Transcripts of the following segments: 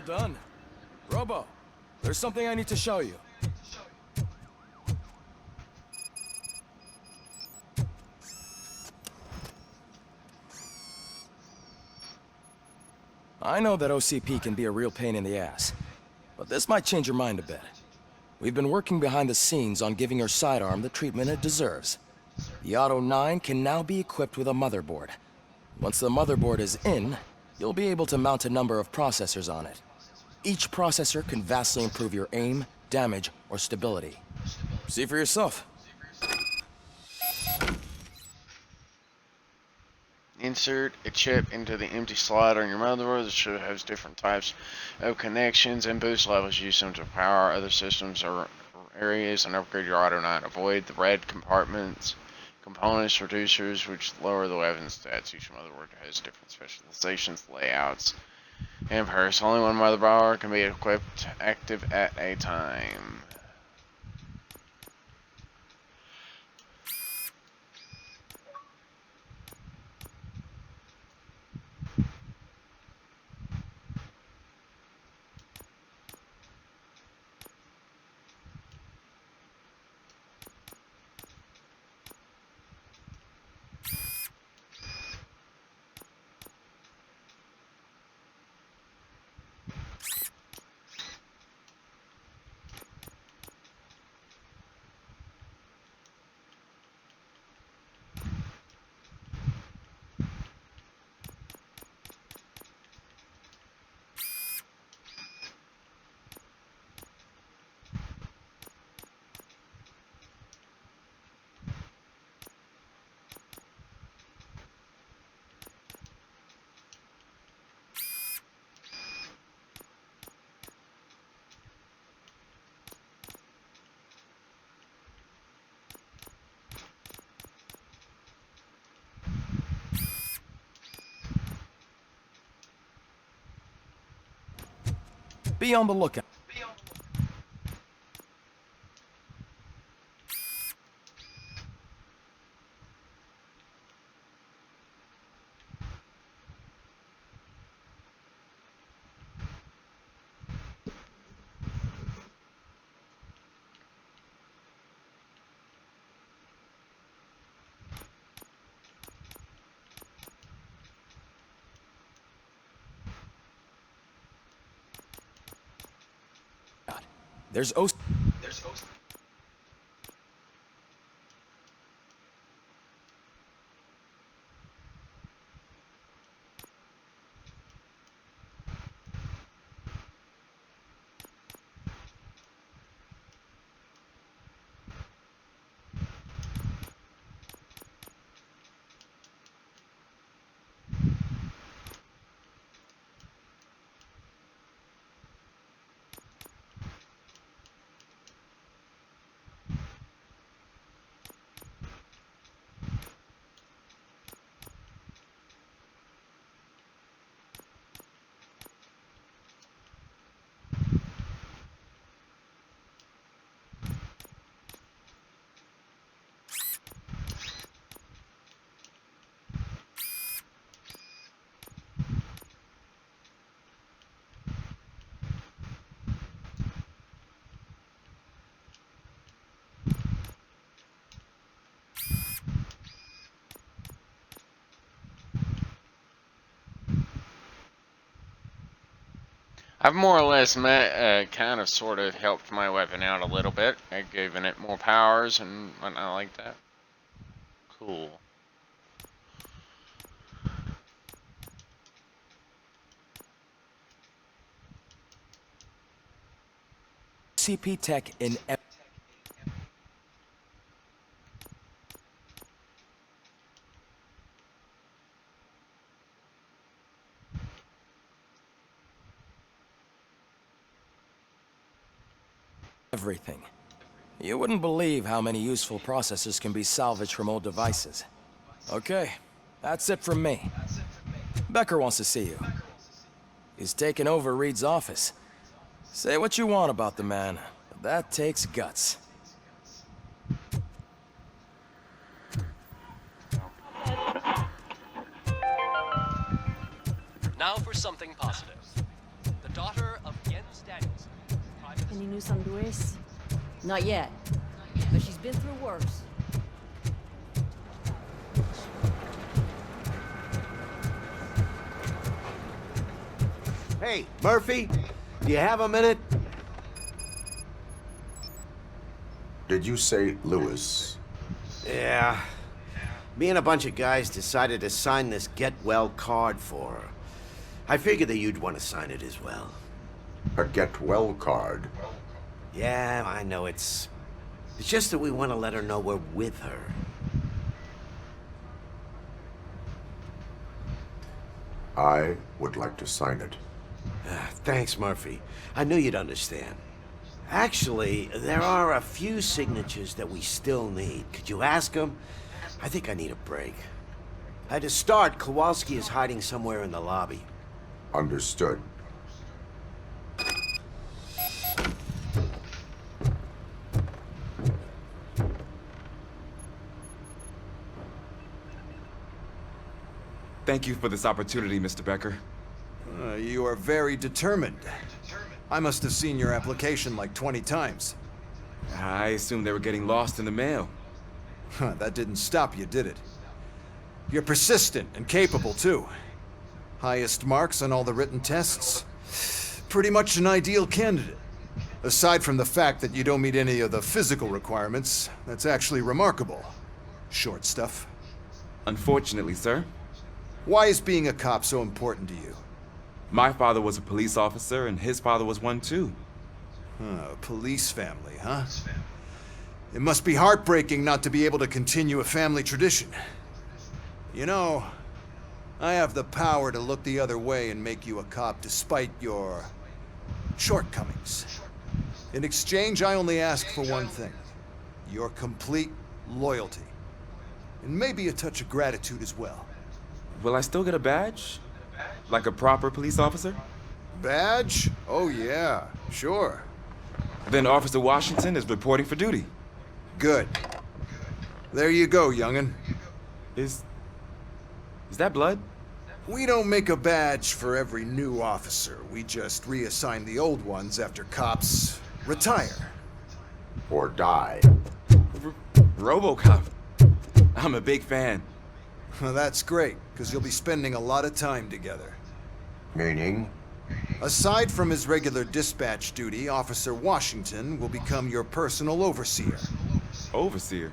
All done. Robo, there's something I need to show you. I know that OCP can be a real pain in the ass, but this might change your mind a bit. We've been working behind the scenes on giving your sidearm the treatment it deserves. The Auto 9 can now be equipped with a motherboard. Once the motherboard is in, you'll be able to mount a number of processors on it. Each processor can vastly improve your aim, damage, or stability. See for yourself. Insert a chip into the empty slot on your motherboard. The chip has different types of connections and boost levels. Use them to power other systems or areas and upgrade your Auto 9. Avoid the red components reducers, which lower the weapon stats. Each motherboard has different specializations, layouts, and pairs. Only one motherboard can be equipped active at a time. Be on the lookout. There's I've more or less kind of sort of helped my weapon out a little bit. I've given it more powers and whatnot like that. Cool. CP tech in everything. You wouldn't believe how many useful processors can be salvaged from old devices. Okay, that's it from me. Becker wants to see you. He's taken over Reed's office. Say what you want about the man, but that takes guts. Now for something positive. The daughter Any news on Luis? Not yet, but she's been through worse. Hey, Murphy, do you have a minute? Did you say Lewis? Yeah. Me and a bunch of guys decided to sign this get well card for her. I figured that you'd want to sign it as well. A get well card? Yeah, I know it's just that we want to let her know we're with her. I would like to sign it. Thanks, Murphy. I knew you'd understand. Actually, there are a few signatures that we still need. Could you ask them? I think I need a break. To start, Kowalski is hiding somewhere in the lobby. Understood. Thank you for this opportunity, Mr. Becker. You are very determined. I must have seen your application like 20 times. I assumed they were getting lost in the mail. That didn't stop you, did it? You're persistent and capable, too. Highest marks on all the written tests. Pretty much an ideal candidate. Aside from the fact that you don't meet any of the physical requirements, that's actually remarkable. Short stuff. Unfortunately, sir. Why is being a cop so important to you? My father was a police officer, and his father was one too. A police family, huh? It must be heartbreaking not to be able to continue a family tradition. You know, I have the power to look the other way and make you a cop despite your shortcomings. In exchange, I only ask for one thing. Your complete loyalty. And maybe a touch of gratitude as well. Will I still get a badge? Like a proper police officer? Badge? Oh yeah, sure. Then Officer Washington is reporting for duty. Good. There you go, young'un. Is that blood? We don't make a badge for every new officer. We just reassign the old ones after cops retire. Or die. RoboCop. I'm a big fan. Well, that's great, because you'll be spending a lot of time together. Meaning? Aside from his regular dispatch duty, Officer Washington will become your personal overseer. Overseer?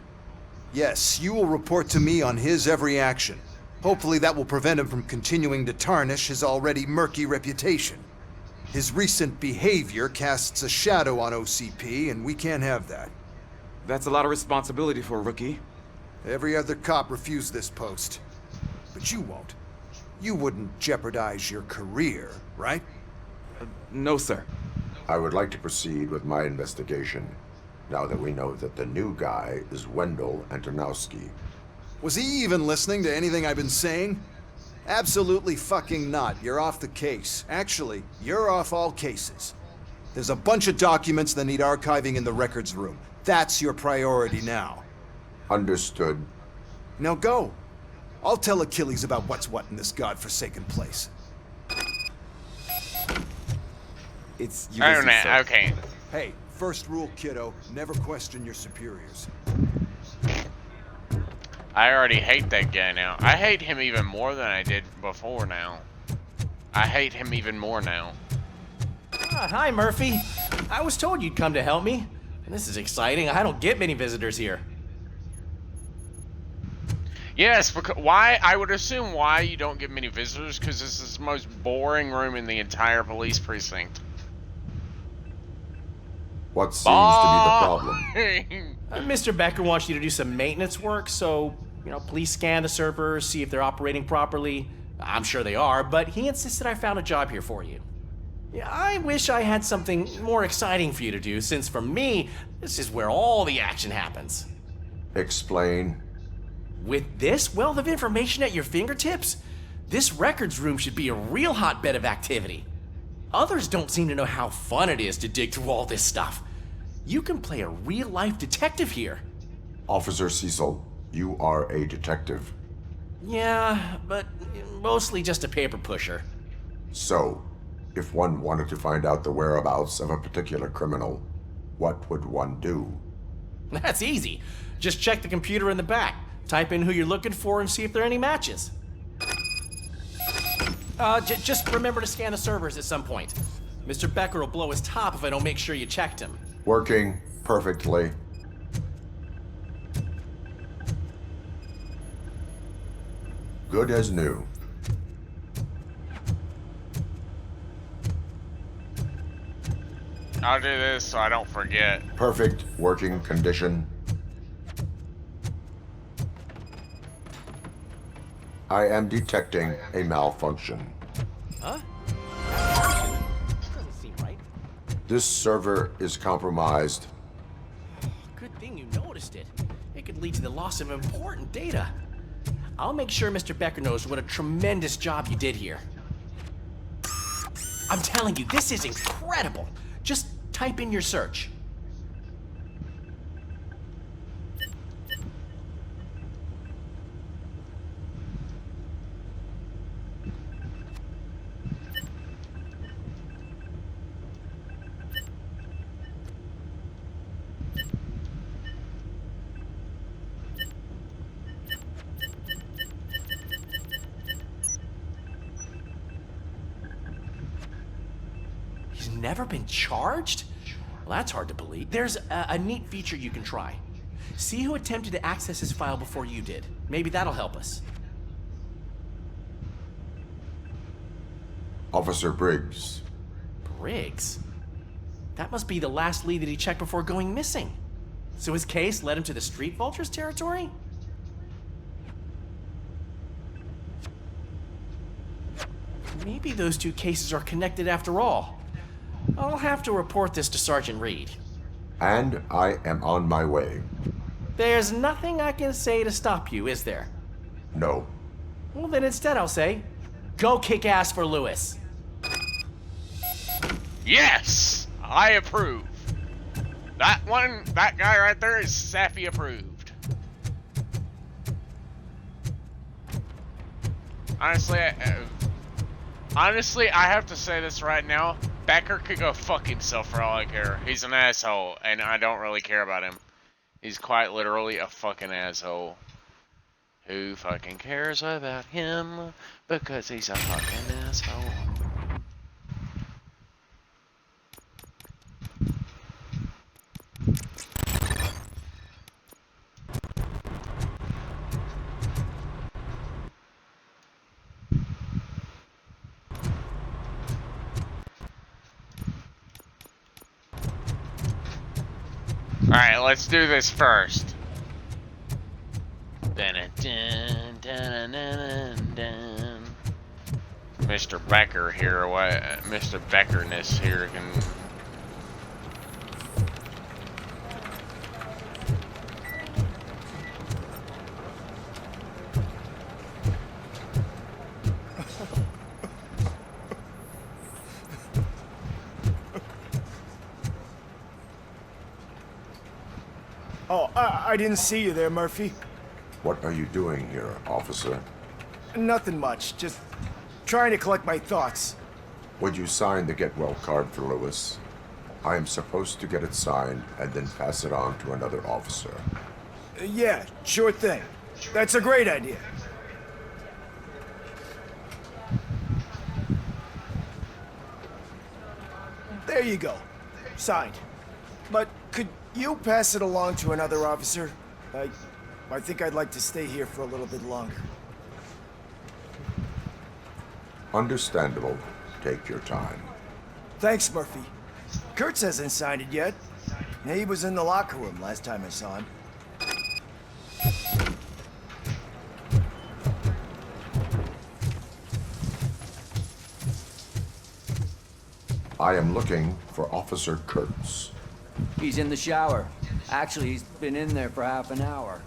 Yes, you will report to me on his every action. Hopefully that will prevent him from continuing to tarnish his already murky reputation. His recent behavior casts a shadow on OCP, and we can't have that. That's a lot of responsibility for a rookie. Every other cop refused this post. But you won't. You wouldn't jeopardize your career, right? No, sir. I would like to proceed with my investigation, now that we know that the new guy is Wendell Antonowski. Was he even listening to anything I've been saying? Absolutely fucking not. You're off the case. Actually, you're off all cases. There's a bunch of documents that need archiving in the records room. That's your priority now. Understood. Now go. I'll tell Achilles about what's what in this godforsaken place. It's I don't Ulysses, know. sir. Okay. Hey, first rule, kiddo, never question your superiors. I already hate that guy now. I hate him even more than I did before now. I hate him even more now. Hi, Murphy. I was told you'd come to help me. This is exciting. I don't get many visitors here. Yes, because why? I would assume why you don't get many visitors, because this is the most boring room in the entire police precinct. What seems to be the problem? Mr. Becker wants you to do some maintenance work, so, please scan the servers, see if they're operating properly. I'm sure they are, but he insisted I found a job here for you. Yeah, I wish I had something more exciting for you to do, since for me, this is where all the action happens. Explain. With this wealth of information at your fingertips, this records room should be a real hotbed of activity. Others don't seem to know how fun it is to dig through all this stuff. You can play a real-life detective here. Officer Cecil, you are a detective. Yeah, but mostly just a paper pusher. So, If one wanted to find out the whereabouts of a particular criminal, what would one do? That's easy. Just check the computer in the back. Type in who you're looking for and see if there are any matches. Just remember to scan the servers at some point. Mr. Becker will blow his top if I don't make sure you checked him. Working perfectly. Good as new. I'll do this so I don't forget. Perfect working condition. I am detecting a malfunction. Huh? Doesn't seem right. This server is compromised. Good thing you noticed it. It could lead to the loss of important data. I'll make sure Mr. Becker knows what a tremendous job you did here. I'm telling you, this is incredible. Just type in your search. He's never been charged? Well, that's hard to believe. There's a neat feature you can try. See who attempted to access his file before you did. Maybe that'll help us. Officer Briggs. Briggs? That must be the last lead that he checked before going missing. So his case led him to the Street Vultures territory? Maybe those two cases are connected after all. I'll have to report this to Sergeant Reed. And I am on my way. There's nothing I can say to stop you, is there? No. Well, then instead I'll say, go kick ass for Lewis. Yes! I approve. That guy right there is Safi approved. Honestly, I have to say this right now. Becker could go fuck himself for all I care. He's an asshole, and I don't really care about him. He's quite literally a fucking asshole. Who fucking cares about him? Because he's a fucking asshole. Alright, let's do this first. Mr. Becker here, Mr. Beckerness here can... Oh, I didn't see you there, Murphy. What are you doing here, officer? Nothing much, just trying to collect my thoughts. Would you sign the get well card for Lewis? I am supposed to get it signed and then pass it on to another officer. Yeah, sure thing. That's a great idea. There you go. Signed. But could you pass it along to another officer? I think I'd like to stay here for a little bit longer. Understandable. Take your time. Thanks, Murphy. Kurtz hasn't signed it yet. He was in the locker room last time I saw him. I am looking for Officer Kurtz. He's in the shower. Actually, he's been in there for half an hour.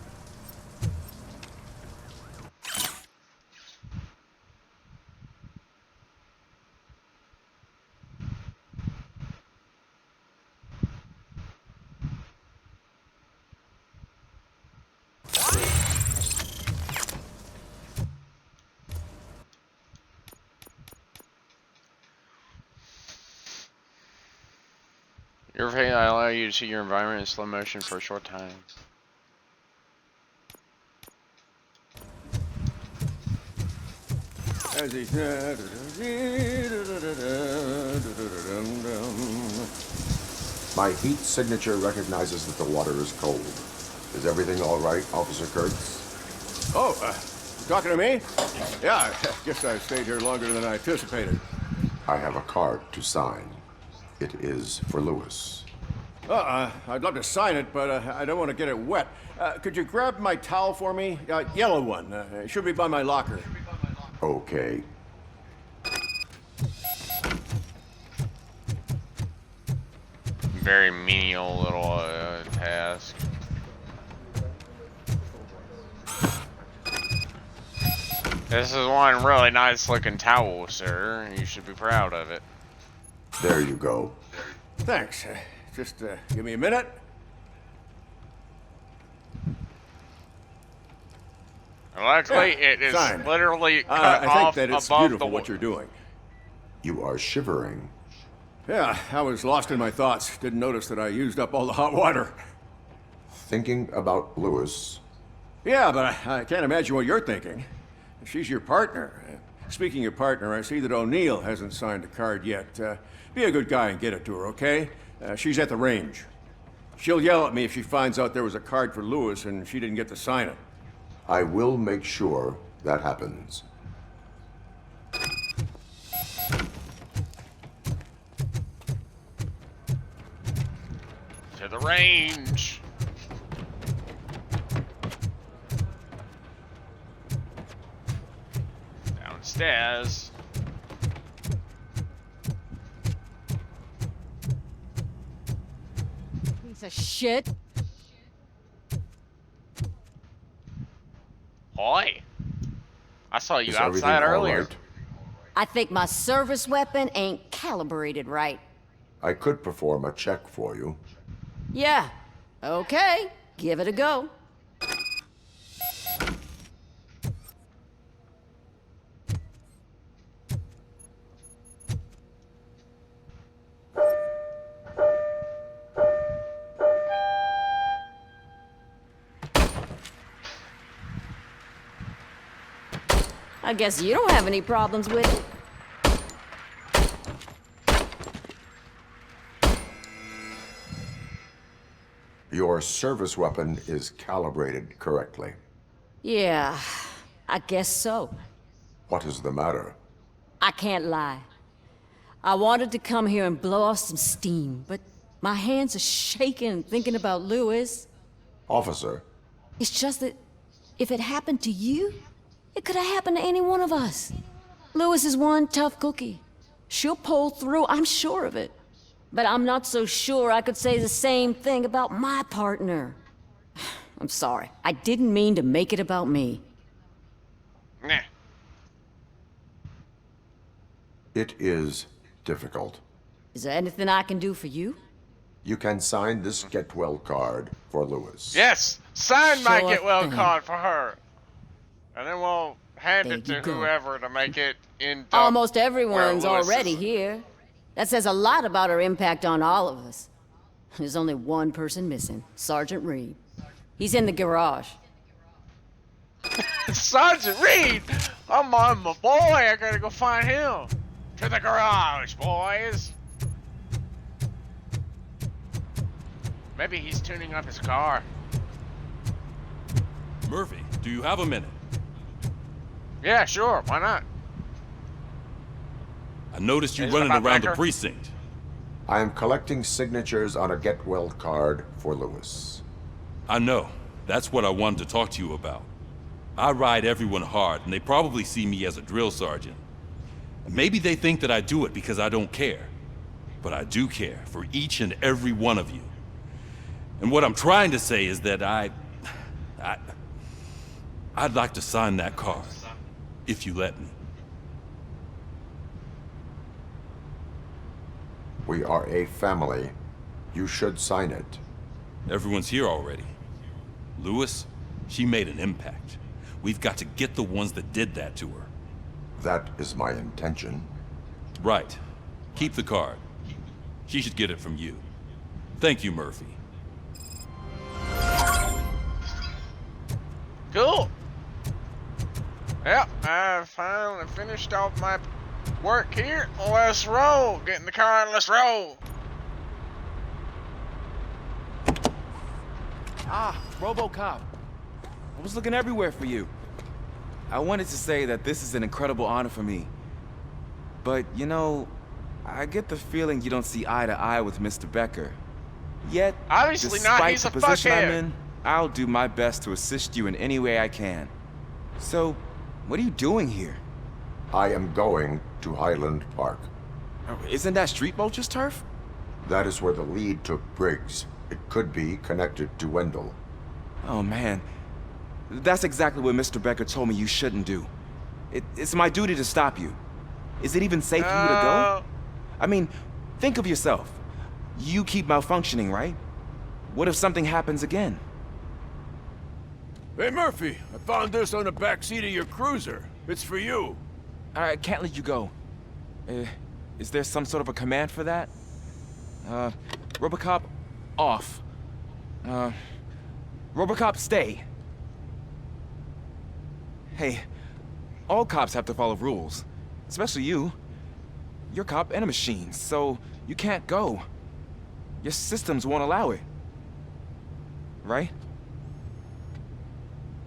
Your fate allow you to see your environment in slow motion for a short time. My heat signature recognizes that the water is cold. Is everything all right, Officer Kurtz? Oh, talking to me? Yeah, I guess I stayed here longer than I anticipated. I have a card to sign. It is for Lewis. I'd love to sign it, but I don't want to get it wet. Could you grab my towel for me? Yellow one. It should be by my locker. Okay. Very menial little task. This is one really nice looking towel, sir. You should be proud of it. There you go. Thanks. Just give me a minute. Luckily, it is signed. literally cut I think off that it's above beautiful the what you're doing. You are shivering. Yeah, I was lost in my thoughts. Didn't notice that I used up all the hot water. Thinking about Lewis. Yeah, but I can't imagine what you're thinking. She's your partner. Speaking of partner, I see that O'Neill hasn't signed a card yet. Be a good guy and get it to her, okay? She's at the range. She'll yell at me if she finds out there was a card for Lewis and she didn't get to sign it. I will make sure that happens. To the range. Downstairs. Piece of shit. Hi. I saw you Is everything outside all earlier. right? I think my service weapon ain't calibrated right. I could perform a check for you. Yeah. Okay. Give it a go. I guess you don't have any problems with it. Your service weapon is calibrated correctly. Yeah, I guess so. What is the matter? I can't lie. I wanted to come here and blow off some steam, but my hands are shaking thinking about Lewis. Officer, It's just that if it happened to you, it could have happened to any one of us. Lewis is one tough cookie. She'll pull through, I'm sure of it. But I'm not so sure I could say the same thing about my partner. I'm sorry. I didn't mean to make it about me. Nah. it is difficult. Is there anything I can do for you? You can sign this get well card for Lewis. Yes! Sign my Sure get well thing. card for her. And then we'll hand There it you to go. whoever to make it in Almost everyone's Lewis already is. here. That says a lot about her impact on all of us. There's only one person missing, Sergeant Reed. He's in the garage. Sergeant Reed! I'm on my boy. I gotta go find him. To the garage, boys. Maybe he's tuning up his car. Murphy, do you have a minute? Yeah, sure. Why not? I noticed you Is it running about around the Becker? precinct. I am collecting signatures on a get well card for Lewis. I know. That's what I wanted to talk to you about. I ride everyone hard, and they probably see me as a drill sergeant. Maybe they think that I do it because I don't care. But I do care for each and every one of you. And what I'm trying to say is that I'd like to sign that card, if you let me. We are a family. You should sign it. Everyone's here already. Lewis, she made an impact. We've got to get the ones that did that to her. That is my intention. Right. Keep the card. She should get it from you. Thank you, Murphy. Cool. Yep, I finally finished off my work here. Let's roll. Get in the car and let's roll. Ah, RoboCop. I was looking everywhere for you. I wanted to say that this is an incredible honor for me. But, you know, I get the feeling you don't see eye to eye with Mr. Becker. Yet, obviously despite not. He's the a position I'm fuckhead. in, I'll do my best to assist you in any way I can. So, what are you doing here? I am going to Highland Park. Isn't that Street Vulture's turf? That is where the lead took Briggs. It could be connected to Wendell. Oh man, that's exactly what Mr. Becker told me you shouldn't do. It's my duty to stop you. Is it even safe for you to go? I mean, think of yourself. You keep malfunctioning, right? What if something happens again? Hey, Murphy, I found this on the back seat of your cruiser. It's for you. I can't let you go. Is there some sort of a command for that? RoboCop, off. RoboCop, stay. Hey, all cops have to follow rules. Especially you. You're a cop and a machine, so you can't go. Your systems won't allow it. Right?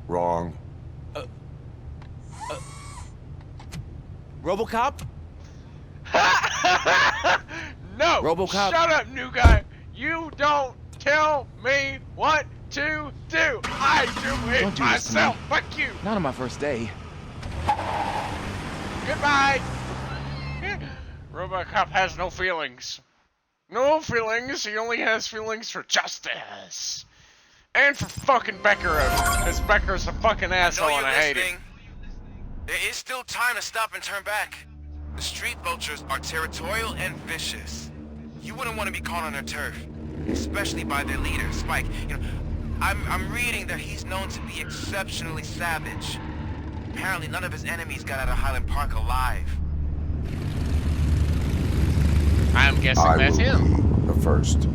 Wrong. RoboCop? No! RoboCop? Shut up, new guy! You don't tell me what to do! I do it Don't do this to me. myself! Fuck you! Not on my first day. Goodbye! RoboCop has no feelings. No feelings, he only has feelings for justice. And for fucking Becker, because Becker's a fucking asshole and I hate him. There is still time to stop and turn back. The street vultures are territorial and vicious. You wouldn't want to be caught on their turf, especially by their leader, Spike. You know, I'm reading that he's known to be exceptionally savage. Apparently, none of his enemies got out of Highland Park alive. I'm guessing I that's will him. be the first.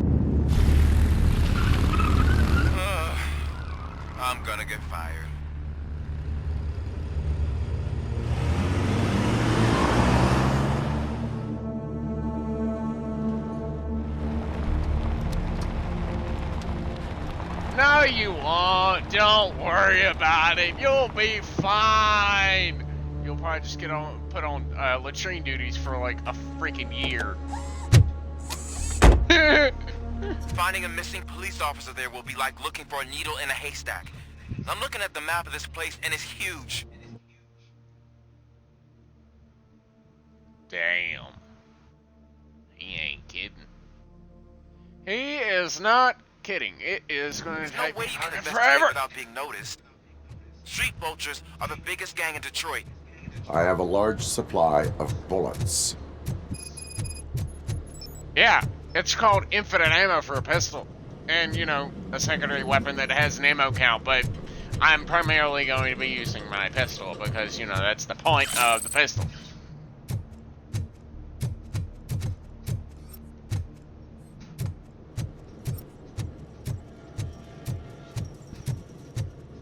I'm gonna get fired. No, you won't. Don't worry about it. You'll be fine. You'll probably just put on latrine duties for like a freaking year. Finding a missing police officer there will be like looking for a needle in a haystack. I'm looking at the map of this place and it's huge. Damn. He ain't kidding. He is not kidding. It is going to take No way you can fucking investigate forever. without being noticed. Street vultures are the biggest gang in Detroit. I have a large supply of bullets. Yeah, it's called infinite ammo for a pistol. And, you know, a secondary weapon that has an ammo count, but I'm primarily going to be using my pistol because, you know, that's the point of the pistol.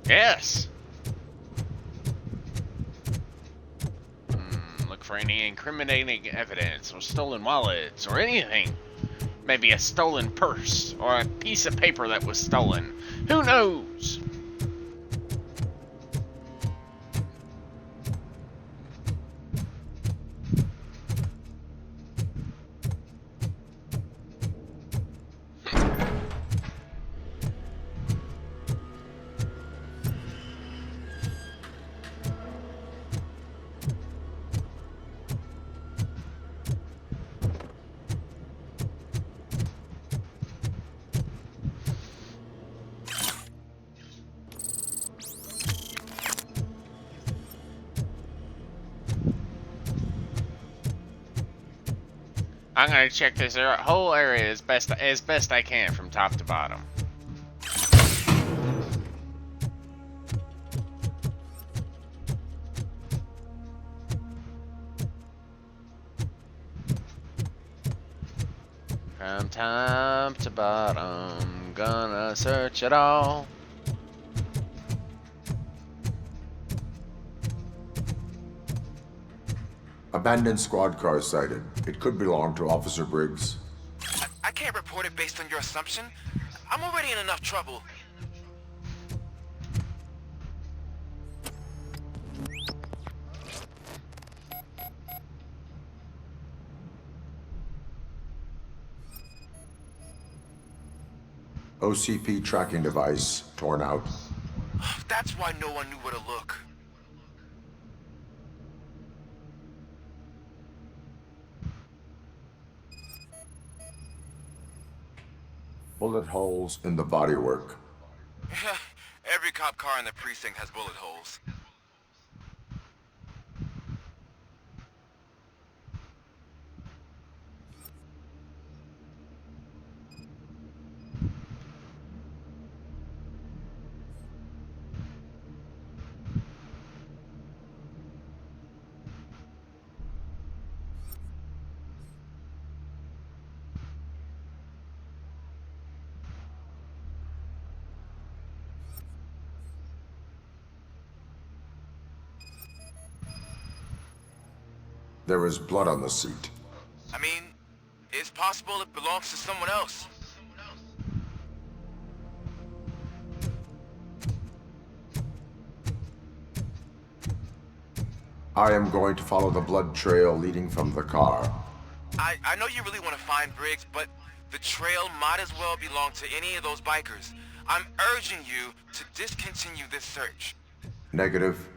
Yes! Look for any incriminating evidence or stolen wallets or anything. Maybe a stolen purse or a piece of paper that was stolen. Who knows? I'm gonna check this whole area as best I can from top to bottom. From Top to bottom, gonna search it all. Abandoned squad car sighted. It could belong to Officer Briggs. I can't report it based on your assumption. I'm already in enough trouble. OCP tracking device torn out. That's why no one knew where to look. Bullet holes in the bodywork. Every cop car in the precinct has bullet holes. There is blood on the seat. I mean, it's possible it belongs to someone else. I am going to follow the blood trail leading from the car. I know you really want to find Briggs, but the trail might as well belong to any of those bikers. I'm urging you to discontinue this search. Negative.